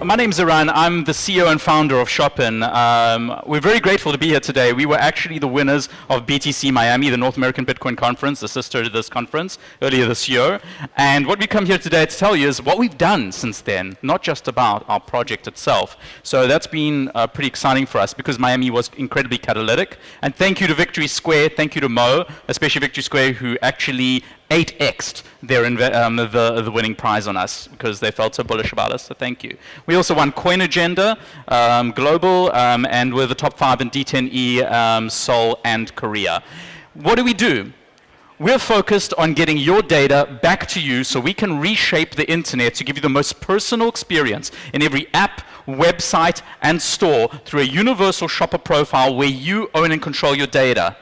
My name's Eran. I'm the CEO and founder of Shopin. We're very grateful to be here today. We were actually the winners of BTC Miami, the North American Bitcoin Conference, the sister to this conference, earlier this year. And what we come here today to tell you is what we've done since then, not just about our project itself. So that's been pretty exciting for us because Miami was incredibly catalytic. And thank you to Victory Square, thank you to Mo, especially Victory Square, who actually 8x'd the winning prize on us because they felt so bullish about us, so thank you. We also won Coin Agenda, Global, and we're the top 5 in D10E, Seoul, and Korea. What do? We're focused on getting your data back to you so we can reshape the internet to give you the most personal experience in every app, website, and store through a universal shopper profile where you own and control your data.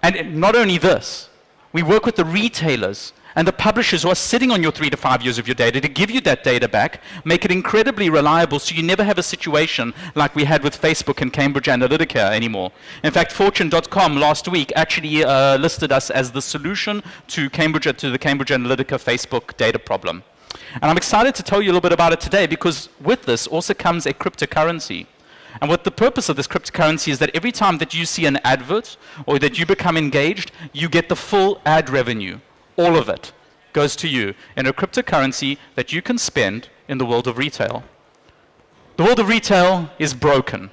And not only this, we work with the retailers and the publishers who are sitting on your 3 to 5 years of your data to give you that data back, make it incredibly reliable so you never have a situation like we had with Facebook and Cambridge Analytica anymore. In fact, Fortune.com last week actually listed us as the solution to the Cambridge Analytica Facebook data problem. And I'm excited to tell you a little bit about it today because with this also comes a cryptocurrency. And what the purpose of this cryptocurrency is that every time that you see an advert or that you become engaged, you get the full ad revenue. All of it goes to you in a cryptocurrency that you can spend in the world of retail. The world of retail is broken.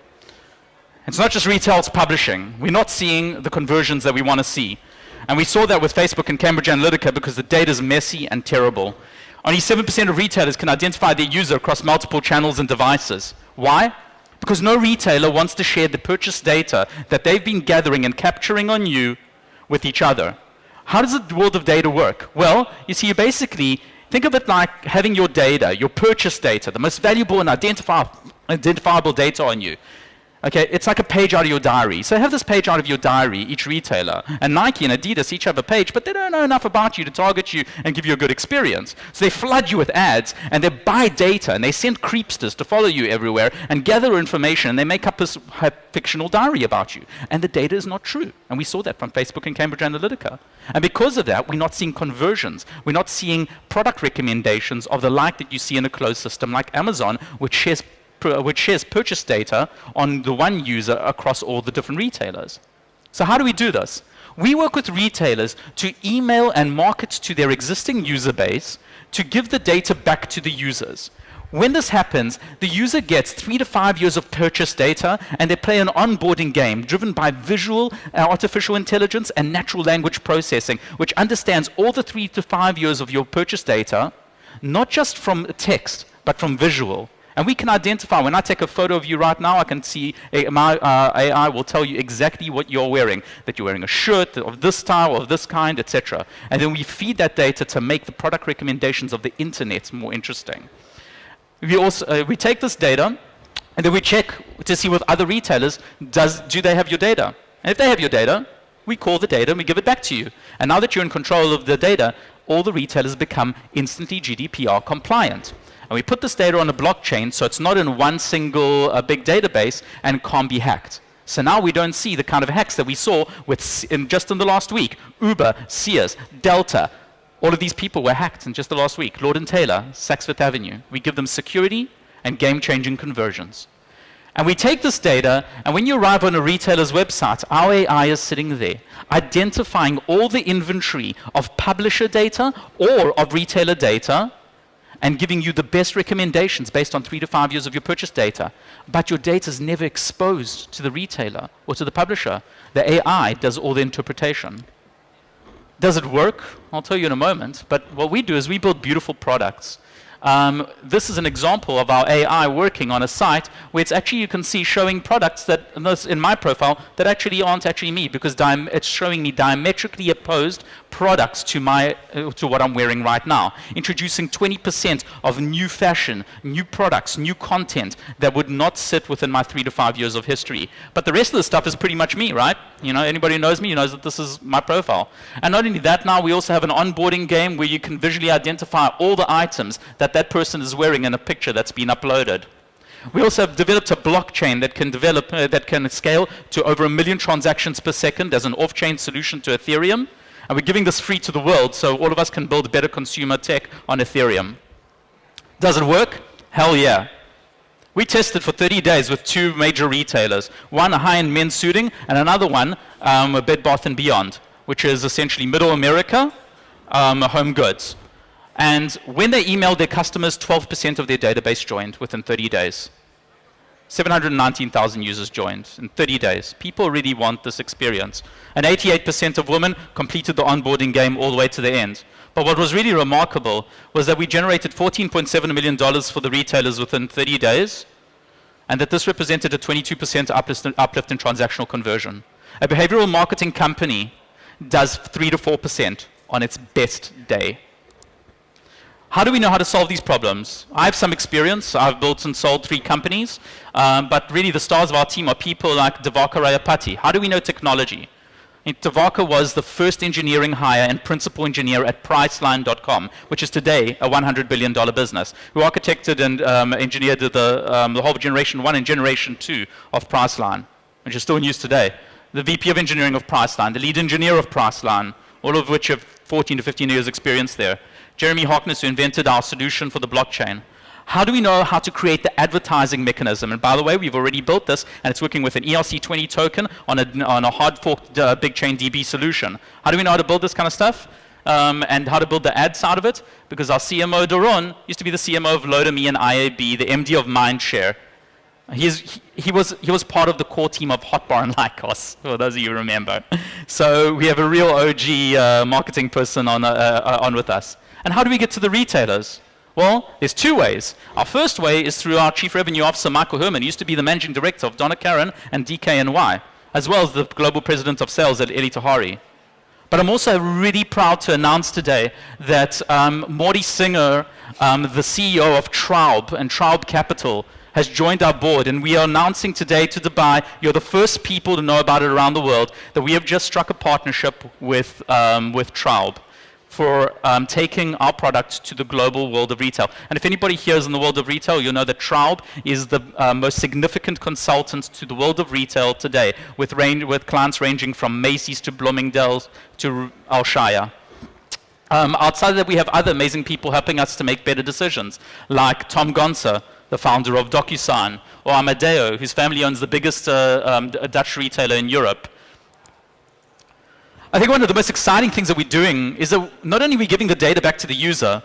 It's not just retail, it's publishing. We're not seeing the conversions that we want to see. And we saw that with Facebook and Cambridge Analytica because the data is messy and terrible. Only 7% of retailers can identify their user across multiple channels and devices. Why? Because no retailer wants to share the purchase data that they've been gathering and capturing on you with each other. How does the world of data work? Well, you see, you basically think of it like having your data, your purchase data, the most valuable and identifiable data on you. Okay, it's like a page out of your diary. So have this page out of your diary, each retailer. And Nike and Adidas each have a page, but they don't know enough about you to target you and give you a good experience. So they flood you with ads, and they buy data, and they send creepsters to follow you everywhere and gather information, and they make up this fictional diary about you. And the data is not true. And we saw that from Facebook and Cambridge Analytica. And because of that, we're not seeing conversions. We're not seeing product recommendations of the like that you see in a closed system like Amazon, which shares purchase data on the one user across all the different retailers. So how do we do this? We work with retailers to email and market to their existing user base to give the data back to the users. When this happens, the user gets 3 to 5 years of purchase data, and they play an onboarding game driven by visual, artificial intelligence, and natural language processing, which understands all the 3 to 5 years of your purchase data, not just from text, but from visual. And we can identify, when I take a photo of you right now, I can see, my AI will tell you exactly what you're wearing, that you're wearing a shirt of this style, of this kind, etc. And then we feed that data to make the product recommendations of the internet more interesting. We take this data, and then we check to see with other retailers, do they have your data? And if they have your data, we call the data and we give it back to you. And now that you're in control of the data, all the retailers become instantly GDPR compliant. And we put this data on a blockchain so it's not in one single big database and can't be hacked. So now we don't see the kind of hacks that we saw just in the last week. Uber, Sears, Delta, all of these people were hacked in just the last week. Lord & Taylor, Saks Fifth Avenue. We give them security and game-changing conversions. And we take this data, and when you arrive on a retailer's website, our AI is sitting there, identifying all the inventory of publisher data or of retailer data, and giving you the best recommendations based on 3 to 5 years of your purchase data. But your data is never exposed to the retailer or to the publisher. The AI does all the interpretation. Does it work? I'll tell you in a moment. But what we do is we build beautiful products. This is an example of our AI working on a site where it's actually, you can see, showing products that, in my profile, that actually aren't actually me, because it's showing me diametrically opposed products to what I'm wearing right now, introducing 20% of new fashion, new products, new content that would not sit within my 3 to 5 years of history. But the rest of the stuff is pretty much me, right? You know, anybody who knows me knows that this is my profile. And not only that, now we also have an onboarding game where you can visually identify all the items that person is wearing in a picture that's been uploaded. We also have developed a blockchain that can scale to over 1 million transactions per second as an off-chain solution to Ethereum. And we're giving this free to the world so all of us can build better consumer tech on Ethereum. Does it work? Hell yeah. We tested for 30 days with 2 major retailers, one a high-end men's suiting and another one a Bed Bath & Beyond, which is essentially middle America, home goods. And when they emailed their customers, 12% of their database joined within 30 days. 719,000 users joined in 30 days. People really want this experience. And 88% of women completed the onboarding game all the way to the end. But what was really remarkable was that we generated $14.7 million for the retailers within 30 days, and that this represented a 22% uplift in transactional conversion. A behavioral marketing company does 3 to 4% on its best day. How do we know how to solve these problems? I have some experience. I've built and sold 3 companies, but really the stars of our team are people like Devaka Rayapati. How do we know technology? Devaka was the first engineering hire and principal engineer at Priceline.com, which is today a $100 billion business, who architected and engineered the whole Generation 1 and Generation 2 of Priceline, which is still in use today. The VP of engineering of Priceline, the lead engineer of Priceline, all of which have 14 to 15 years experience there. Jeremy Harkness, who invented our solution for the blockchain. How do we know how to create the advertising mechanism? And by the way, we've already built this, and it's working with an ERC20 token on a hard forked big chain DB solution. How do we know how to build this kind of stuff? And how to build the ad side of it? Because our CMO, Doron, used to be the CMO of Loadame and IAB, the MD of Mindshare. He was part of the core team of Hotbar and Lycos, for those of you who remember. So we have a real OG marketing person on with us. And how do we get to the retailers? Well, there's 2 ways. Our first way is through our Chief Revenue Officer, Michael Herman, who used to be the Managing Director of Donna Karan and DKNY, as well as the Global President of Sales at Eli Tahari. But I'm also really proud to announce today that Morty Singer, the CEO of Traub and Traub Capital, has joined our board, and we are announcing today to Dubai, you're the first people to know about it around the world, that we have just struck a partnership with Traub for taking our product to the global world of retail. And if anybody here is in the world of retail, you'll know that Traub is the most significant consultant to the world of retail today, with clients ranging from Macy's to Bloomingdale's to Alshaya. Outside of that, we have other amazing people helping us to make better decisions, like Tom Gonsa, the founder of DocuSign, or Amadeo, whose family owns the biggest Dutch retailer in Europe. I think one of the most exciting things that we're doing is that not only are we giving the data back to the user,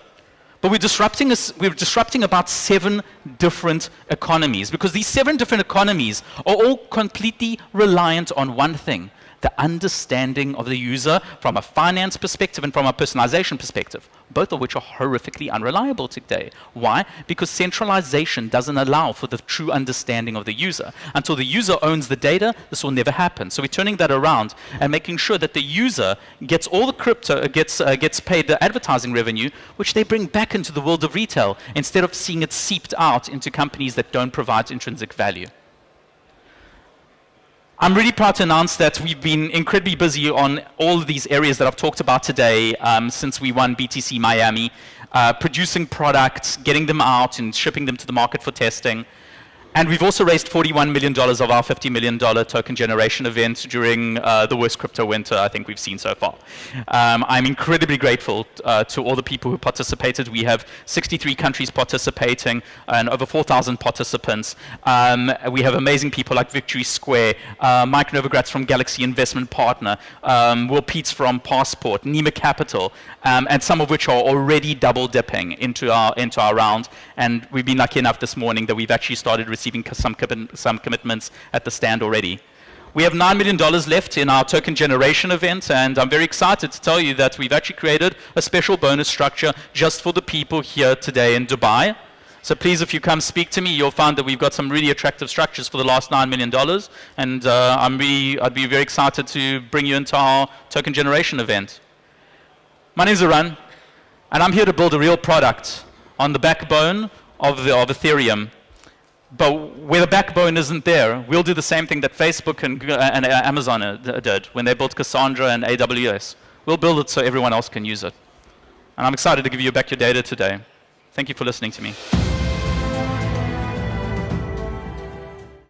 but we're disrupting about 7 different economies, because these 7 different economies are all completely reliant on one thing: the understanding of the user from a finance perspective and from a personalization perspective, both of which are horrifically unreliable today. Why? Because centralization doesn't allow for the true understanding of the user. Until the user owns the data, this will never happen. So we're turning that around and making sure that the user gets all the crypto, gets paid the advertising revenue, which they bring back into the world of retail, instead of seeing it seeped out into companies that don't provide intrinsic value. I'm really proud to announce that we've been incredibly busy on all of these areas that I've talked about today since we won BTC Miami, producing products, getting them out and shipping them to the market for testing. And we've also raised $41 million of our $50 million token generation event during the worst crypto winter I think we've seen so far. I'm incredibly grateful to all the people who participated. We have 63 countries participating and over 4,000 participants. We have amazing people like Victory Square, Mike Novogratz from Galaxy Investment Partner, Will Peets from Passport, Nima Capital, and some of which are already double dipping into our round. And we've been lucky enough this morning that we've actually started receiving some commitments at the stand already. We have $9 million left in our token generation event, and I'm very excited to tell you that we've actually created a special bonus structure just for the people here today in Dubai. So please, if you come speak to me, you'll find that we've got some really attractive structures for the last $9 million, and I'd be very excited to bring you into our token generation event. My name is Eran, and I'm here to build a real product on the backbone of Ethereum. But where the backbone isn't there, we'll do the same thing that Facebook and Amazon did when they built Cassandra and AWS. We'll build it so everyone else can use it. And I'm excited to give you back your data today. Thank you for listening to me.